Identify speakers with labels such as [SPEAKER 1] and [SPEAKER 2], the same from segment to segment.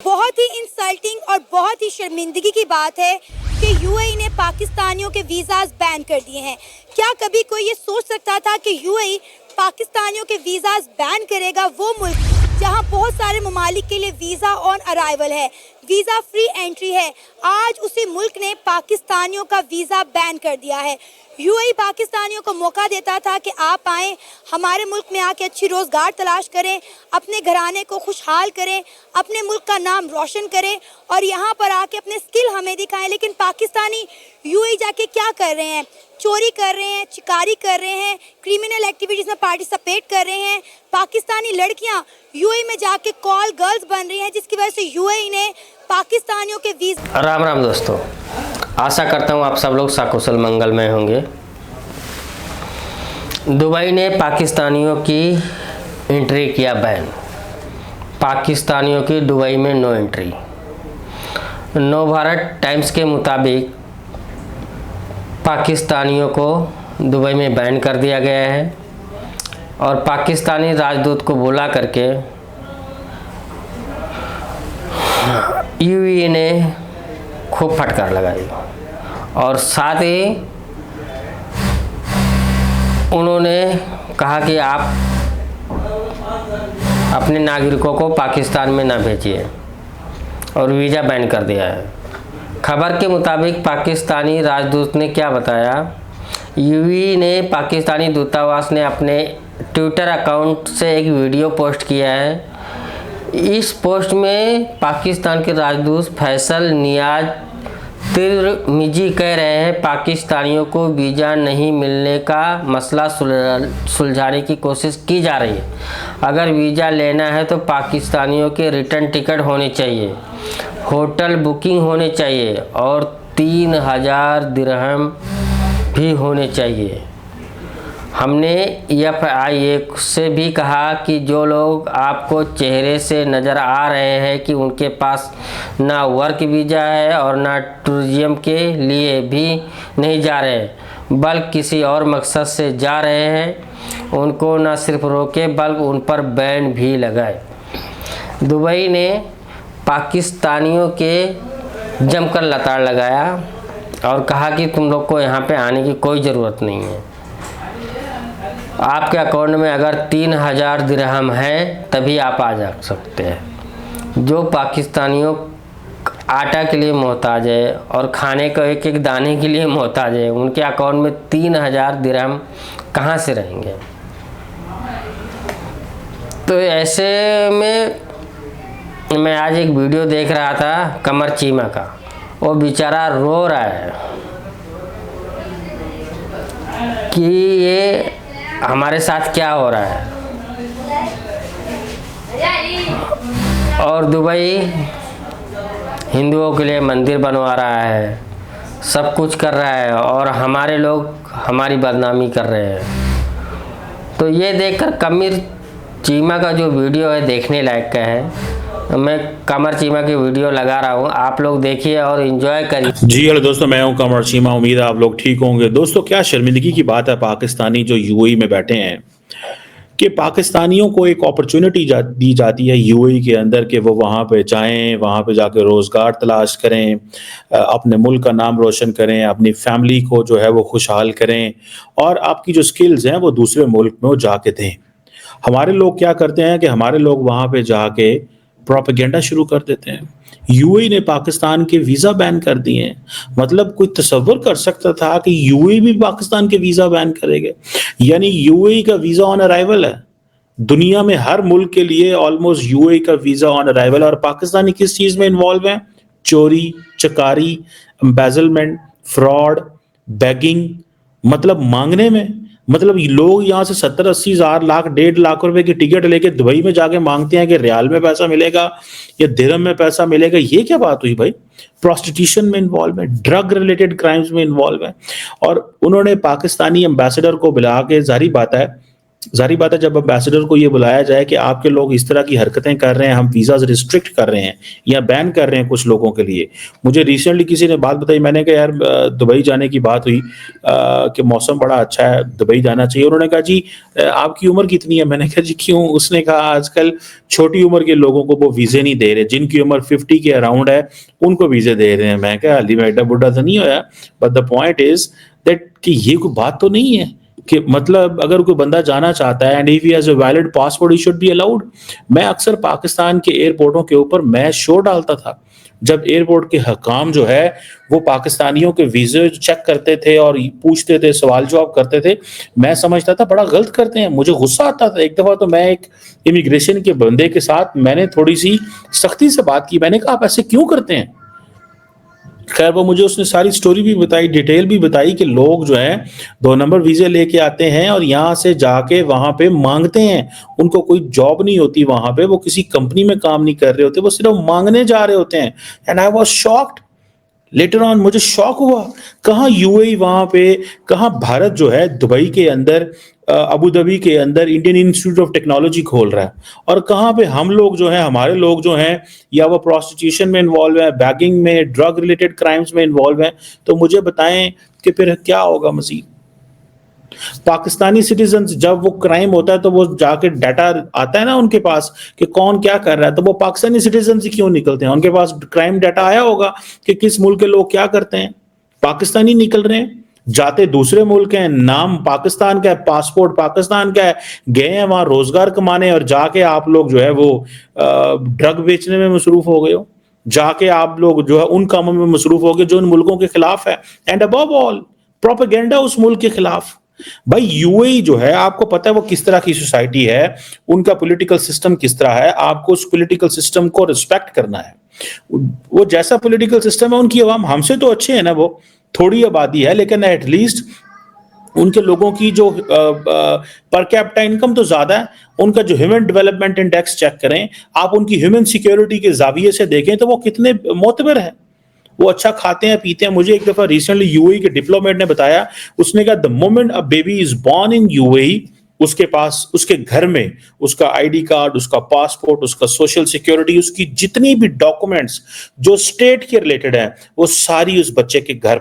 [SPEAKER 1] بہت ہی انسلٹنگ اور بہت ہی شرمندگی کی بات ہے کہ یو اے ای نے پاکستانیوں کے ویزاز بین کر دیے ہیں۔ کیا کبھی کوئی یہ سوچ سکتا تھا کہ یو اے ای پاکستانیوں کے ویزاز بین کرے گا؟ وہ ملک جہاں بہت سارے ممالک کے لیے ویزا آن ارائیول ہے، ویزا فری انٹری ہے، آج اسی ملک نے پاکستانیوں کا ویزا بین کر دیا ہے۔ یو اے ای پاکستانیوں کو موقع دیتا تھا کہ آپ آئیں، ہمارے ملک میں آ کے اچھی روزگار تلاش کریں، اپنے گھرانے کو خوشحال کریں، اپنے ملک کا نام روشن کریں اور یہاں پر آ کے اپنے سکل ہمیں دکھائیں۔ لیکن پاکستانی یو اے ای جا کے کیا کر رہے ہیں؟ چوری کر رہے ہیں، چکاری کر رہے ہیں، کرمنل ایکٹیویٹیز میں پارٹیسپیٹ کر رہے ہیں۔ پاکستانی لڑکیاں یو اے ای میں جا کے کال گرلز بن رہی ہیں، جس کی وجہ سے یو اے ای نے پاکستانیوں کے ویزا۔
[SPEAKER 2] رام رام دوستو، آشا کرتا ہوں آپ سب لوگ ساکوشل منگل میں ہوں گے۔ دبئی نے پاکستانیوں کی انٹری کیا بین۔ پاکستانیوں کی دبئی میں نو انٹری۔ نو بھارت ٹائمز کے مطابق پاکستانیوں کو دبئی میں بین کر دیا گیا ہے اور پاکستانی راجدوت کو بلا کر کے یو اے ای نے خوب پھٹکار لگائی اور ساتھ ہی انہوں نے کہا کہ آپ اپنے ناگرکوں کو پاکستان میں نہ بھیجیے اور ویزا بین کر دیا ہے۔ خبر کے مطابق پاکستانی راجدوت نے کیا بتایا، یو اے ای نے پاکستانی دورتاواس نے اپنے ٹویٹر اکاؤنٹ سے ایک ویڈیو پوسٹ کیا ہے۔ اس پوسٹ میں پاکستان کے راجدوت فیصل نیاز ترمذی کہہ رہے ہیں پاکستانیوں کو ویزا نہیں ملنے کا مسئلہ سلجھانے کی کوشش کی جا رہی ہے۔ اگر ویزا لینا ہے تو پاکستانیوں کے ریٹرن ٹکٹ ہونے چاہیے، ہوٹل بکنگ ہونے چاہیے اور 3000 درہم بھی ہونے چاہیے۔ ہم نے ایف آئی اے سے بھی کہا کہ جو لوگ آپ کو چہرے سے نظر آ رہے ہیں کہ ان کے پاس نہ ورک ویزا ہے اور نہ ٹورزم کے لیے بھی نہیں جا رہے بلکہ کسی اور مقصد سے جا رہے ہیں، ان کو نہ صرف روکے بلکہ ان پر بین بھی لگائے۔ دبئی نے پاکستانیوں کے جم کر لتاڑ لگایا اور کہا کہ تم لوگ کو یہاں پہ آنے کی کوئی ضرورت نہیں ہے۔ آپ کے اکاؤنٹ میں اگر 3000 درہم ہیں تبھی آپ آ جا سکتے ہیں۔ جو پاکستانیوں آٹا کے لیے محتاج ہے اور کھانے کو ایک ایک دانے کے لیے محتاج ہے، ان کے اکاؤنٹ میں 3000 درہم کہاں سے رہیں گے؟ تو ایسے میں آج ایک ویڈیو دیکھ رہا تھا قمر چیمہ کا، وہ بیچارہ رو رہا ہے کہ یہ ہمارے ساتھ کیا ہو رہا ہے۔ اور دبئی ہندوؤں کے لیے مندر بنوا رہا ہے، سب کچھ کر رہا ہے اور ہمارے لوگ ہماری بدنامی کر رہے ہیں۔ تو یہ دیکھ کر قمر چیمہ کا جو ویڈیو ہے دیکھنے لائق کا ہے۔ میں قمر چیمہ کی ویڈیو لگا رہا ہوں، آپ لوگ دیکھیے اور انجوائے کریے۔
[SPEAKER 3] جی ہلو دوستو، میں ہوں قمر چیمہ، امید ہے آپ لوگ ٹھیک ہوں گے۔ دوستو کیا شرمندگی کی بات ہے، پاکستانی جو یو اے ای میں بیٹھے ہیں کہ پاکستانیوں کو ایک اپرچونٹی دی جاتی ہے یو اے ای کے اندر کہ وہ وہاں پہ جائیں، وہاں پہ جا کے روزگار تلاش کریں، اپنے ملک کا نام روشن کریں، اپنی فیملی کو جو ہے وہ خوشحال کریں اور آپ کی جو سکلز ہیں وہ دوسرے ملک میں وہ جا کے دیں۔ ہمارے لوگ کیا کرتے ہیں کہ ہمارے لوگ وہاں پہ جا کے پروپیگنڈا شروع کر دیتے ہیں۔ یو اے ای نے پاکستان کے ویزا بین کر دیے ہیں۔ مطلب کوئی تصور کر سکتا تھا کہ یو اے ای بھی پاکستان کے ویزا بین کرے گا؟ یعنی یو اے ای کا ویزا آن ارائیول ہے، دنیا میں ہر ملک کے لیے آلموسٹ یو اے ای کا ویزا آن ارائیول، اور پاکستانی کس چیز میں انوالو ہیں؟ چوری، چکاری، امبیزلمنٹ، فراڈ، بیگنگ، مطلب مانگنے میں۔ مطلب لوگ یہاں سے 70-80 ہزار لاکھ 1.5 لاکھ روپے کی ٹکٹ لے کے دبئی میں جا کے مانگتے ہیں کہ ریال میں پیسہ ملے گا یا درہم میں پیسہ ملے گا۔ یہ کیا بات ہوئی بھائی؟ پروسٹیٹیوشن میں انوالو ہے، ڈرگ ریلیٹڈ کرائمز میں انوالو ہے، اور انہوں نے پاکستانی ایمبیسڈر کو بلا کے، ظاہری بات ہے ظاہری بات ہے جب امبیسڈر کو یہ بلایا جائے کہ آپ کے لوگ اس طرح کی حرکتیں کر رہے ہیں, ہم ویزاز ریسٹرکٹ کر رہے ہیں یا بین کر رہے ہیں کچھ لوگوں کے لیے. مجھے ریسنٹلی کسی نے بات بتائی, میں نے کہا یار دبئی جانے کی بات ہوئی کہ موسم بڑا اچھا ہے, دبئی جانا چاہیے. انہوں نے کہا جی آپ کی عمر کتنی ہے؟ میں نے کہا جی کیوں؟ اس نے کہا آج کل چھوٹی عمر کے لوگوں کو وہ ویزے نہیں دے رہے, جن کی عمر 50 کے اراؤنڈ ہے ان کو ویزے دے رہے ہیں. میں کہا علی میں ایڈا بڈھا تو نہیں ہویا, but the point is that کہ یہ کوئی بات تو نہیں ہے کہ مطلب اگر کوئی بندہ جانا چاہتا ہے and if he has a valid passport he should be allowed. میں اکثر پاکستان کے ایئرپورٹوں کے اوپر میں شو ڈالتا تھا جب ایئرپورٹ کے حکام جو ہے وہ پاکستانیوں کے ویزے چیک کرتے تھے اور پوچھتے تھے, سوال جواب کرتے تھے. میں سمجھتا تھا بڑا غلط کرتے ہیں, مجھے غصہ آتا تھا. ایک دفعہ تو میں ایک امیگریشن کے بندے کے ساتھ میں نے تھوڑی سی سختی سے بات کی. میں نے کہا آپ ایسے کیوں کرتے ہیں؟ خیر وہ مجھے اس نے ساری سٹوری بھی بتائی, ڈیٹیل بھی بتائی کہ لوگ جو ہیں 2 نمبر ویزے لے کے آتے ہیں اور یہاں سے جا کے وہاں پہ مانگتے ہیں. ان کو کوئی جاب نہیں ہوتی وہاں پہ, وہ کسی کمپنی میں کام نہیں کر رہے ہوتے, وہ صرف مانگنے جا رہے ہوتے ہیں. And I was shocked. Later on مجھے شوق ہوا, کہاں یو اے ای وہاں پہ, کہاں بھارت جو ہے دبئی کے اندر ابو دھابی کے اندر انڈین انسٹیٹیوٹ آف ٹیکنالوجی کھول رہا ہے, اور کہاں پہ ہم لوگ جو ہیں, ہمارے لوگ جو ہیں یا وہ پروسٹیٹیوشن میں انوالو ہیں, بیگنگ میں, ڈرگ ریلیٹڈ کرائمز میں انوالو ہیں. تو مجھے بتائیں کہ پھر کیا ہوگا مزید. پاکستانی سٹیزنز جب وہ کرائم ہوتا ہے تو وہ جا کے ڈیٹا آتا ہے نا ان کے پاس کہ کون کیا کر رہا ہے, تو وہ پاکستانی سٹیزنز ہی کیوں نکلتے ہیں؟ ان کے پاس کرائم ڈیٹا آیا ہوگا کہ کس ملک کے لوگ کیا کرتے ہیں. پاکستانی نکل رہے ہیں, جاتے دوسرے ملک ہیں, نام پاکستان کا ہے, پاسپورٹ پاکستان کا ہے, گئے ہیں وہاں روزگار کمانے, اور جا کے آپ لوگ جو ہے وہ ڈرگ بیچنے میں مصروف ہو گئے ہو, جا کے آپ لوگ جو ہے ان کاموں میں مصروف ہو گئے جو ان ملکوں کے خلاف ہے. اینڈ ابو آل پروپیگنڈا اس ملک کے خلاف. بھائی یو اے ای جو ہے آپ کو پتا ہے وہ کس طرح کی سوسائٹی ہے, ان کا پولیٹیکل سسٹم کس طرح ہے, آپ کو اس پولیٹیکل سسٹم کو ریسپیکٹ کرنا ہے. وہ جیسا پولیٹیکل سسٹم ہے, ان کی عوام ہم سے تو اچھے ہیں نا, وہ تھوڑی آبادی ہے لیکن ایٹ لیسٹ ان کے لوگوں کی جو پر کیپٹا انکم تو زیادہ ہے. ان کا جو ہیومن ڈیولپمنٹ انڈیکس چیک کریں آپ, ان کی ہیومن سیکیورٹی کے زاویے سے دیکھیں تو وہ کتنے معتبر ہیں, وہ اچھا کھاتے ہیں پیتے ہیں. مجھے ایک دفعہ ریسنٹلی یو اے ای کے ڈپلومیٹ نے بتایا, اس نے کہا the moment a baby is born in UAE اس کے پاس اس کے گھر میں اس کا آئی ڈی کارڈ, اس کا پاسپورٹ, اس کا سوشل سیکیورٹی, اس کی جتنی بھی ڈاکومنٹس جو اسٹیٹ کے ریلیٹڈ ہیں وہ ساری اس بچے کے گھر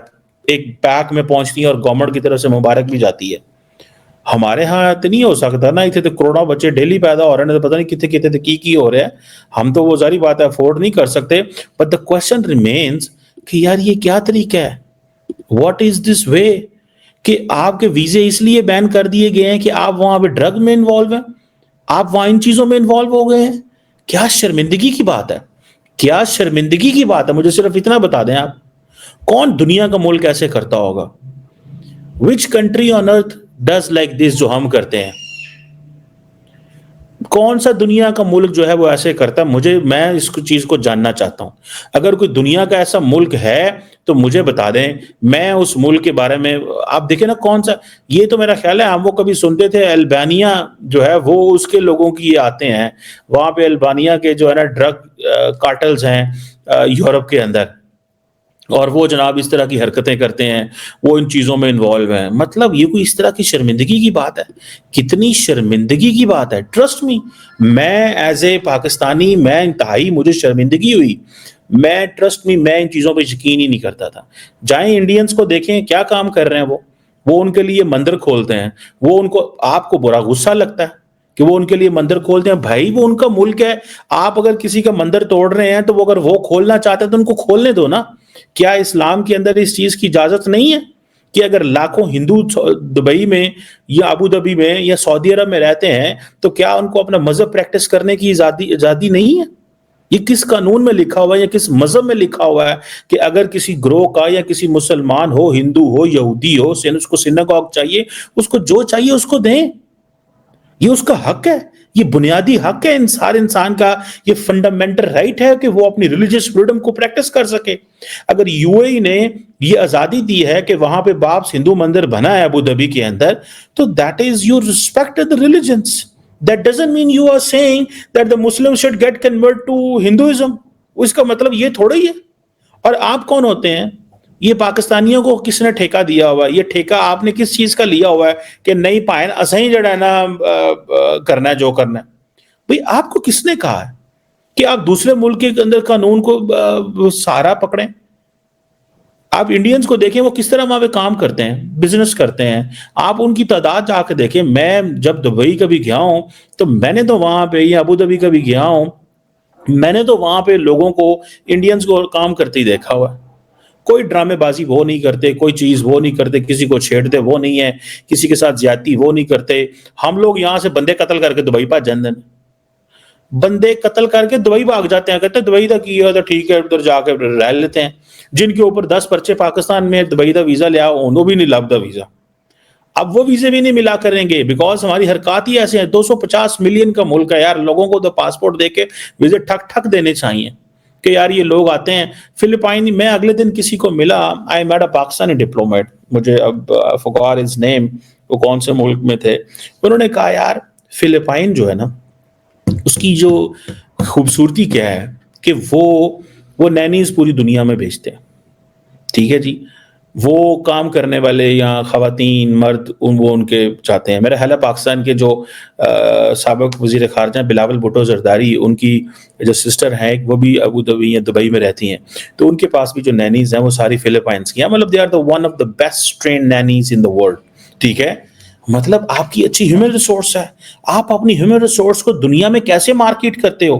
[SPEAKER 3] ایک بیگ میں پہنچتی ہیں اور گورنمنٹ کی طرف سے مبارک بھی جاتی ہے. ہمارے ہاں تو نہیں ہو سکتا نا, اتنے تو کروڑوں بچے ڈیلی پیدا ہو رہے ہیں, تو پتہ نہیں کتنے کتنے کی ہو رہے ہیں. ہم تو وہ ظاہری بات ہے افورڈ نہیں کر سکتے. بٹ دا کوشچن ریمینز کہ یار یہ کیا طریقہ ہے, واٹ از دس وے کہ آپ کے ویزے اس لیے بین کر دیے گئے ہیں کہ آپ وہاں پہ ڈرگ میں انوالو ہیں, آپ وہاں ان چیزوں میں انوالو ہو گئے ہیں. کیا شرمندگی کی بات ہے, کیا شرمندگی کی بات ہے. مجھے صرف اتنا بتا دیں آپ, کون دنیا کا ملک ایسے کرتا ہوگا؟ Which country on earth does like this جو ہم کرتے ہیں؟ کون سا دنیا کا ملک جو ہے وہ ایسے کرتا ہے؟ میں اس چیز کو جاننا چاہتا ہوں. اگر کوئی دنیا کا ایسا ملک ہے تو مجھے بتا دیں, میں اس ملک کے بارے میں آپ دیکھیں نا کون سا. یہ تو میرا خیال ہے ہم وہ کبھی سنتے تھے البانیہ جو ہے وہ اس کے لوگوں کی یہ آتے ہیں, وہاں پہ البانیہ کے جو ہے نا ڈرگ کارٹلز ہیں یورپ کے اندر, اور وہ جناب اس طرح کی حرکتیں کرتے ہیں, وہ ان چیزوں میں انوالو ہیں. مطلب یہ کوئی اس طرح کی شرمندگی کی بات ہے؟ کتنی شرمندگی کی بات ہے. ٹرسٹ می, میں ایز اے پاکستانی میں انتہائی مجھے شرمندگی ہوئی. میں ٹرسٹ می میں ان چیزوں پہ یقین ہی نہیں کرتا تھا. جائیں انڈینز کو دیکھیں کیا کام کر رہے ہیں, وہ ان کے لیے مندر کھولتے ہیں. وہ ان کو, آپ کو برا غصہ لگتا ہے کہ وہ ان کے لیے مندر کھولتے ہیں. بھائی وہ ان کا ملک ہے, آپ اگر کسی کا مندر توڑ رہے ہیں تو وہ اگر وہ کھولنا چاہتے ہیں تو ان کو کھولنے دو نا. کیا اسلام کے اندر اس چیز کی اجازت نہیں ہے کہ اگر لاکھوں ہندو دبئی میں یا ابو دھابی میں یا سعودی عرب میں رہتے ہیں تو کیا ان کو اپنا مذہب پریکٹس کرنے کی آزادی نہیں ہے؟ یہ کس قانون میں لکھا ہوا ہے یا کس مذہب میں لکھا ہوا ہے کہ اگر کسی گروہ کا یا کسی مسلمان ہو, ہندو ہو, یہودی ہو, اس کو سیناگوگ چاہیے, اس کو جو چاہیے اس کو دیں. یہ اس کا حق ہے, یہ بنیادی حق ہے ہر انسان کا. یہ فنڈامنٹل رائٹ ہے کہ وہ اپنی ریلیجیس فریڈم کو پریکٹس کر سکے. اگر یو اے ای نے یہ آزادی دی ہے کہ وہاں پہ بابس ہندو مندر بنا ہے ابو دھابی کے اندر, تو that is your respect the religions. That doesn't mean you are saying that the Muslims should get convert to Hinduism. اس کا مطلب یہ تھوڑا ہی ہے. اور آپ کون ہوتے ہیں یہ پاکستانیوں کو کس نے ٹھیکہ دیا ہوا ہے؟ یہ ٹھیکہ آپ نے کس چیز کا لیا ہوا ہے کہ نہیں پائن اسیں جڑا ہے نا کرنا ہے جو کرنا ہے؟ بھئی آپ کو کس نے کہا ہے کہ آپ دوسرے ملک کے اندر قانون کو سہارا پکڑیں؟ آپ انڈینز کو دیکھیں وہ کس طرح وہاں پہ کام کرتے ہیں، بزنس کرتے ہیں. آپ ان کی تعداد جا کے دیکھیں. میں جب دبئی کبھی گیا ہوں تو میں نے تو وہاں پہ یا ابو دھابی کبھی گیا ہوں، میں نے تو وہاں پہ لوگوں کو انڈینز کو کام کرتے ہی دیکھا ہوا ہے. کوئی ڈرامے بازی وہ نہیں کرتے، کوئی چیز وہ نہیں کرتے، کسی کو چھیڑتے وہ نہیں ہے، کسی کے ساتھ زیادتی وہ نہیں کرتے. ہم لوگ یہاں سے بندے قتل کر کے دبئی پہ جاندے ہیں، بندے قتل کر کے دبئی بھاگ جاتے ہیں، کہتے ہیں دبئی دا کی ہے تو ٹھیک ہے ادھر جا کے رہ لیتے ہیں. جن کے اوپر 10 پرچے پاکستان میں دبئی دا ویزا لیا انہوں بھی نہیں لبدا ویزا. اب وہ ویزے بھی نہیں ملا کریں گے بیکاز ہماری حرکات ہی ایسے ہیں. 250 ملین کا ملک ہے یار، لوگوں کو تو پاسپورٹ دے کے ویزے ٹھک ٹھک دینے چاہیے کہ یار یہ لوگ آتے ہیں. فلپائن میں اگلے دن کسی کو ملا، آئی میٹ اے پاکستانی ڈپلومیٹ، مجھے اب forgot his name، وہ کون سے ملک میں تھے. انہوں نے کہا یار فلپائن جو ہے نا اس کی جو خوبصورتی کیا ہے کہ وہ نینیز پوری دنیا میں بھیجتے ہیں. ٹھیک ہے جی، وہ کام کرنے والے یا خواتین مرد وہ ان کے چاہتے ہیں. میرا خیال ہے پاکستان کے جو سابق وزیر خارجہ بلاول بھٹو زرداری، ان کی جو سسٹر ہیں وہ بھی ابو دھابی یا دبئی میں رہتی ہیں، تو ان کے پاس بھی جو نینیز ہیں وہ ساری فلپائنس کی ہیں. مطلب they are the one of the best trained nannies in the world. ٹھیک ہے، مطلب آپ کی اچھی ہیومن ریسورس ہے. آپ اپنی ہیومن ریسورس کو دنیا میں کیسے مارکیٹ کرتے ہو؟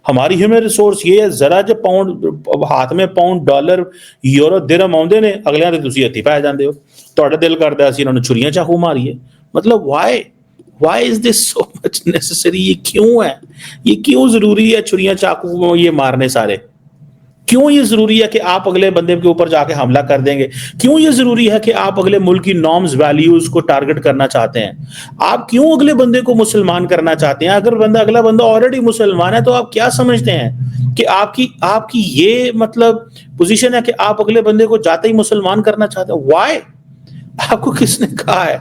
[SPEAKER 3] ہماری ہیومن ریسورس یہ ہے ذرا جو پاؤنڈ ہاتھ میں پاؤنڈ ڈالر یورو درہم آؤندے نے اگلیاں تے تسی ہتھی پہ جاندے ہو. تہاڈا دل کردا اسی انہوں نے چھریاں چاقو ماری ہے. مطلب وائی از دس سو مچ نیسسری؟ یہ کیوں ہے؟ یہ کیوں ضروری ہے چھریاں چاقو یہ مارنے سارے؟ کیوں یہ ضروری ہے کہ آپ اگلے بندے کے اوپر جا کے حملہ کر دیں گے؟ کیوں یہ ضروری ہے کہ آپ اگلے ملک کی نارمز ویلیوز کو ٹارگٹ کرنا چاہتے ہیں؟ آپ کیوں اگلے بندے کو مسلمان کرنا چاہتے ہیں؟ اگر اگلا بندہ آلریڈی مسلمان ہے تو آپ کیا سمجھتے ہیں کہ آپ کی یہ مطلب پوزیشن ہے کہ آپ اگلے بندے کو جاتے ہی مسلمان کرنا چاہتے ہیں؟ وائی؟ آپ کو کس نے کہا ہے؟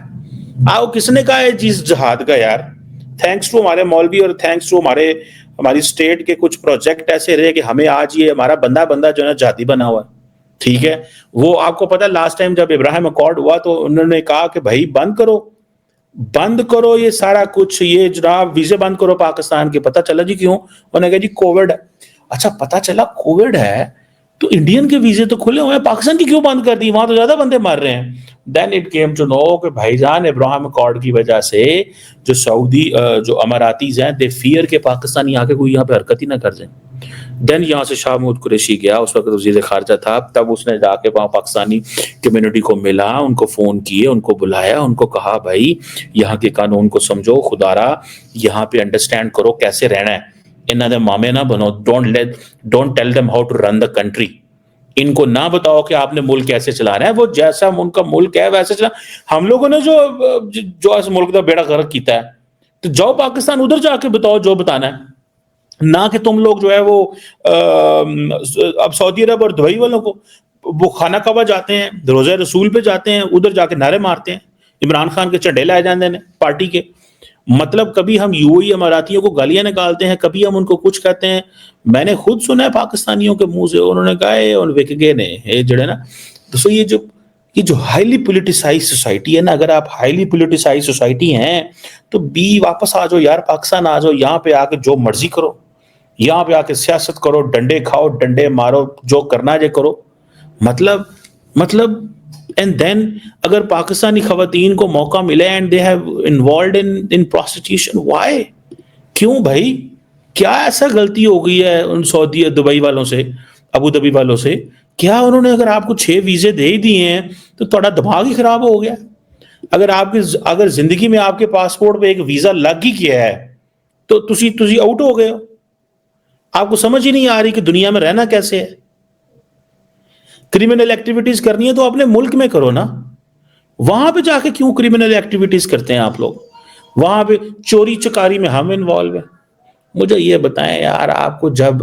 [SPEAKER 3] آپ کو کس نے کہا ہے جس جہاد کا؟ یار تھینکس ٹو ہمارے مولوی اور تھینکس ٹو ہماری اسٹیٹ کے کچھ پروجیکٹ ایسے رہے کہ ہمیں آج یہ ہمارا بندہ جو ہے نا جہادی بنا ہوا ہے. ٹھیک ہے، وہ آپ کو پتا لاسٹ ٹائم جب ابراہیم اکارڈ ہوا تو انہوں نے کہا کہ بھائی بند کرو یہ سارا کچھ، یہ جناب ویزے بند کرو پاکستان کے. پتا چلا جی کیوں؟ انہوں نے کہا جی کووڈ ہے. اچھا پتا چلا کووڈ ہے تو انڈین کے ویزے تو کھلے ہوئے ہیں، پاکستان کی کیوں بند کر دی؟ وہاں تو زیادہ بندے مر رہے ہیں. Then it came to know کہ بھائی جان ابراہیم اکارڈ کی وجہ سے جو سعودی جو اماراتیز ہیں دے فیئر کہ پاکستانی آ کے کوئی یہاں پہ حرکت ہی نہ کر دیں. دین یہاں سے شاہ محمود قریشی گیا، اس وقت وزیر خارجہ تھا، تب اس نے جا کے وہاں پاکستانی کمیونٹی کو ملا، ان کو فون کیے، ان کو بلایا، ان کو کہا بھائی یہاں کے قانون کو سمجھو، خدارا یہاں پہ انڈرسٹینڈ کرو کیسے رہنا ہے، انہاں دے مامے نہ بنو، don't tell them how to run the country. ان کو نہ بتاؤ کہ آپ نے ملک کیسے چلانا ہے، وہ جیسا ان کا ملک ہے ویسے چلا. ہم لوگوں نے جو اس ملک کا بیڑا غرق کیتا ہے، تو جاؤ پاکستان ادھر جا کے بتاؤ جو بتانا ہے، نہ کہ تم لوگ جو ہے وہ اب سعودی عرب اور دبئی والوں کو وہ خانہ کعبہ جاتے ہیں، روزہ رسول پہ جاتے ہیں، ادھر جا کے نعرے مارتے ہیں، عمران خان کے جھنڈے لائے جاندے ہیں پارٹی کے. مطلب کبھی ہم یو اے اماراتیوں کو گالیاں نکالتے ہیں، کبھی ہم ان کو کچھ کہتے ہیں. میں نے خود سنا ہے پاکستانیوں کے منہ سے، انہوں نے کہا ہے وک گئے نے یہ جڑے نا. تو یہ جو ہائیلی پولیٹیسائز سوسائٹی ہے نا، اگر آپ ہائیلی پولیٹیسائز سوسائٹی ہیں تو واپس آ جاؤ یار، پاکستان آ جاؤ، یہاں پہ آ کے جو مرضی کرو، یہاں پہ آ کے سیاست کرو، ڈنڈے کھاؤ، ڈنڈے مارو، جو کرنا جے کرو. مطلب اینڈ دین اگر پاکستانی خواتین کو موقع ملے and they have involved in prostitution, why? کیوں بھائی؟ کیا ایسا غلطی ہو گئی ہے ان سعودی دبئی والوں سے، ابو دھابی والوں سے؟ کیا انہوں نے اگر آپ کو 6 ویزے دے ہی دیے ہیں تو تھوڑا دماغ ہی خراب ہو گیا؟ اگر زندگی میں آپ کے پاسپورٹ پہ ایک ویزا لگ ہی کیا ہے تو تسی آؤٹ ہو گئے ہو. آپ کو سمجھ ہی نہیں آ رہی کہ دنیا میں رہنا کیسے ہے. کرمنل ایکٹیویٹیز کرنی ہے تو اپنے ملک میں کرو نا. وہاں پہ جا کے کیوں کرمنل ایکٹیویٹیز کرتے ہیں آپ لوگ؟ وہاں پہ چوری چکاری میں ہم انوالو ہیں. مجھے یہ بتائیں یار، آپ کو جب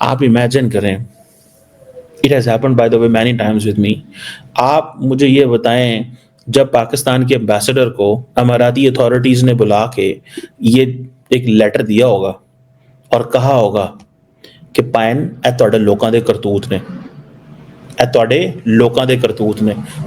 [SPEAKER 3] آپ امیجن کریں، it has happened by the way many times with me، آپ مجھے یہ بتائیں جب پاکستان کے ایمبیسڈر کو اماراتی اتھارٹیز نے بلا کے یہ ایک لیٹر دیا ہوگا اور کہا ہوگا کہ پائن اے تہاڈے لوکاں دے کرتوت نے، ਇਹ ਤੁਹਾਡੇ ਲੋਕਾਂ ਦੇ ਕਰਤੂਤ ਨੇ।